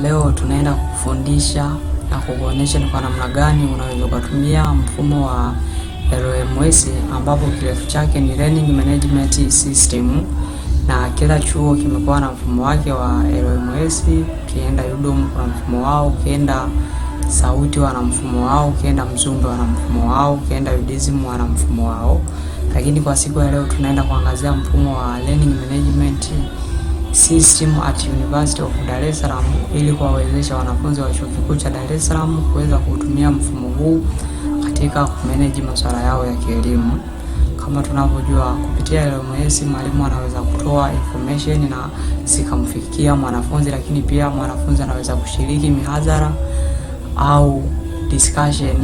Leo tunaenda kufundisha na kukuonyesha ni kwa namna gani unaweza kutumia mfumo wa LMS ambapo kirefu chake ni Learning Management System, na kila chuo kimekuwa na mfumo wake wa LMS. Ukienda Udom kuna mfumo wao, ukienda Sauti wana mfumo wao, ukienda Mzumbe wana mfumo wao, ukienda Udsm wana mfumo wao. Lakini kwa siku ya leo tunaenda kuangazia mfumo wa Learning Management System at University of Dar es Salaam ili kuwawezesha wanafunzi wa chuo kikuu cha Dar es Salaam kuweza kutumia mfumo huu katika kumanage masuala yao ya kielimu. Kama tunavyojua, kupitia LMS mwalimu anaweza kutoa information na sikamfikia mwanafunzi, lakini pia mwanafunzi anaweza kushiriki mihadhara au discussion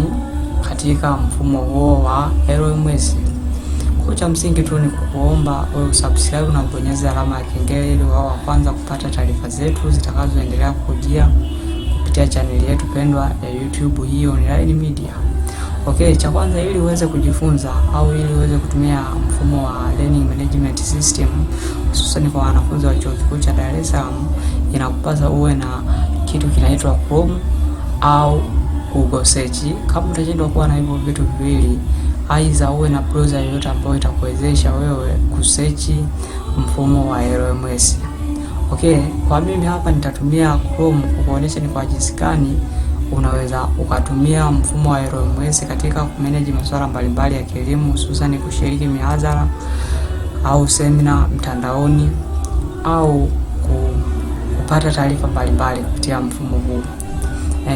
katika mfumo huo wa LMS. Kwa cha msingi tu ni kukuomba wewe subscribe na kubonyeza alama ya kengele ili wao wa kwanza kupata taarifa zetu zitakazoendelea kujia kupitia channel yetu pendwa ya YouTube hii Online Media. Cha kwanza, ili uweze kujifunza au ili uweze kutumia mfumo wa Learning Management System hususan kwa wanafunzi wa chuo kikuu cha Dar es Salaam, inakupasa uwe na kitu kinaitwa Chrome au Google Search. Kama utashindwa kuwa na hivyo vitu viwili, aidha uwe na browser yoyote ambayo itakuwezesha wewe kusearch mfumo wa LMS. Kwa mimi hapa nitatumia Chrome kukuonyesha ni kwa jinsi gani unaweza ukatumia mfumo wa LMS katika kumanage masuala mbalimbali ya kielimu, hususan kushiriki mihadhara au semina mtandaoni au kupata taarifa mbalimbali kupitia mfumo huu.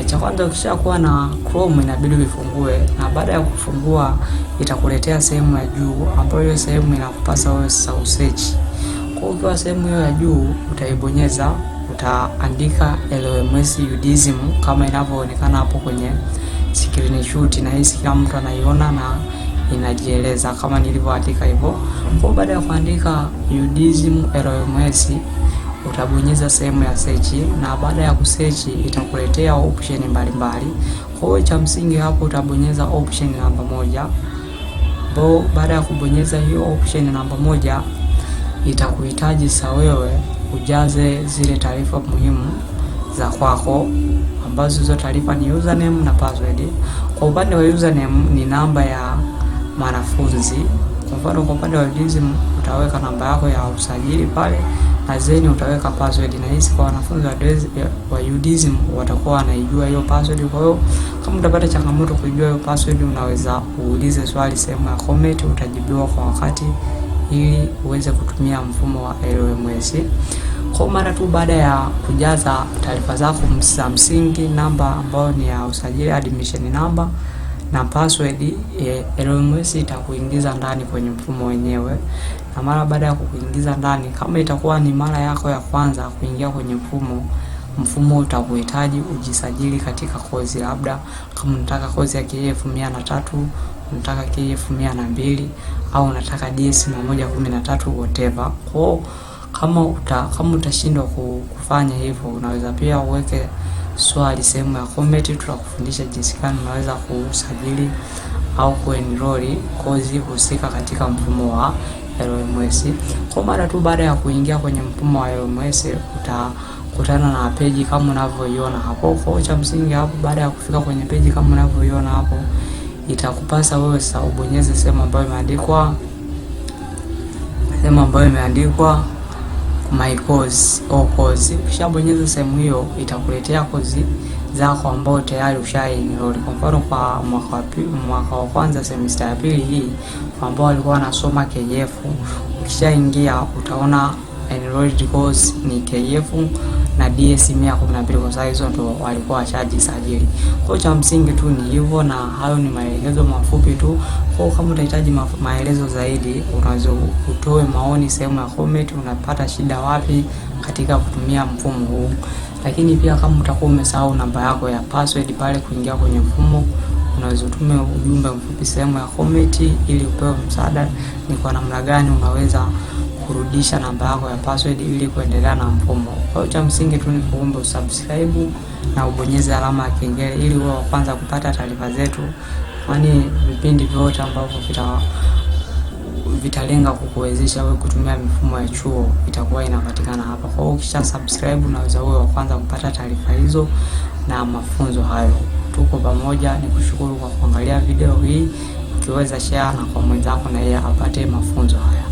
Cha kwanza, ukishakuwa na Chrome inabidi uifungue, na baada ya kufungua itakuletea sehemu ya juu ambayo hiyo sehemu inakupasa wewe sasa usearch. Kwa hiyo sehemu hiyo ya juu utaibonyeza, utaandika LMS Udsm kama inavyoonekana hapo kwenye screenshot, na hii kila mtu anaiona na inajieleza kama nilivyoandika hivyo. Kwa baada ya kuandika Udsm LMS utabonyeza sehemu ya search, na baada ya kusearch itakuletea option mbalimbali. Kwa hiyo cha msingi hapo utabonyeza option namba 1. Baada ya kubonyeza hiyo option namba 1 itakuhitaji sasa wewe ujaze zile taarifa muhimu za kwako, ambazo hizo taarifa ni username na password. Kwa upande wa username ni namba ya mwanafunzi. Kwa mfano kwa upande wa Udsm utaweka namba yako ya usajili pale, na zeni utaweka password, na hizi kwa wanafunzi wa Udsm watakuwa wanaijua hiyo password. Kwa hiyo kama utapata changamoto kujua hiyo password, unaweza uulize swali sehemu ya comment, utajibiwa kwa wakati ili uweze kutumia mfumo wa LMS. Kwa mara tu baada ya kujaza taarifa zako za msingi, namba ambayo ni ya usajili, admission number na password, LMS itakuingiza ndani kwenye mfumo wenyewe. Na mara baada ya kukuingiza ndani, kama itakuwa ni mara yako ya kwanza kuingia kwenye mfumo utakuhitaji ujisajili katika kozi, labda kama unataka kozi ya KF 103, unataka KF 102 au unataka DS 113 whatever. Kwa kama utashindwa kufanya hivyo, unaweza pia uweke swali sehemu ya comment, tutakufundisha jinsi gani unaweza kusajili au kuenroll kozi husika katika mfumo wa LMS. Kwa mara tu baada ya kuingia kwenye mfumo wa LMS utakutana na page kama unavyoiona hapo. Kwa cha msingi hapo, baada ya kufika kwenye page kama unavyoiona hapo, itakupasa wewe sasa ubonyeze sehemu ambayo imeandikwa my course au course. Ukishabonyeza sehemu hiyo itakuletea kozi zako ambao tayari ushaenroll. Kwa mfano kwa mwaka wa kwanza semester ya pili hii ambao walikuwa wanasoma KF, ukishaingia utaona enrolled course ni KF na DS 112, kwa sababu hizo ndo walikuwa washajisajili. Kwa cha msingi tu ni hivyo, na hayo ni maelezo mafupi tu. Kwa kama unahitaji maelezo zaidi, unaweza utoe maoni sehemu ya comment, unapata shida wapi katika kutumia mfumo huu. Lakini pia kama utakuwa umesahau namba yako ya password pale kuingia kwenye mfumo, unaweza utume ujumbe mfupi sehemu ya comment ili upewe msaada ni kwa namna gani unaweza kurudisha namba yako ya password ili kuendelea na mfumo. Kwa hiyo cha msingi tu ni kuomba usubscribe na ubonyeze alama ya kengele ili uwe wa kwanza kupata taarifa zetu, kwani vipindi vyote ambavyo vitalenga kukuwezesha wewe kutumia mifumo ya chuo, itakuwa inapatikana hapa. Kwa hiyo ukisha subscribe unaweza wewe wa kwanza kupata taarifa hizo na mafunzo hayo. Tuko pamoja, nikushukuru kwa kuangalia video hii. Ukiweza share na kwa mwenzako na yeye apate mafunzo haya.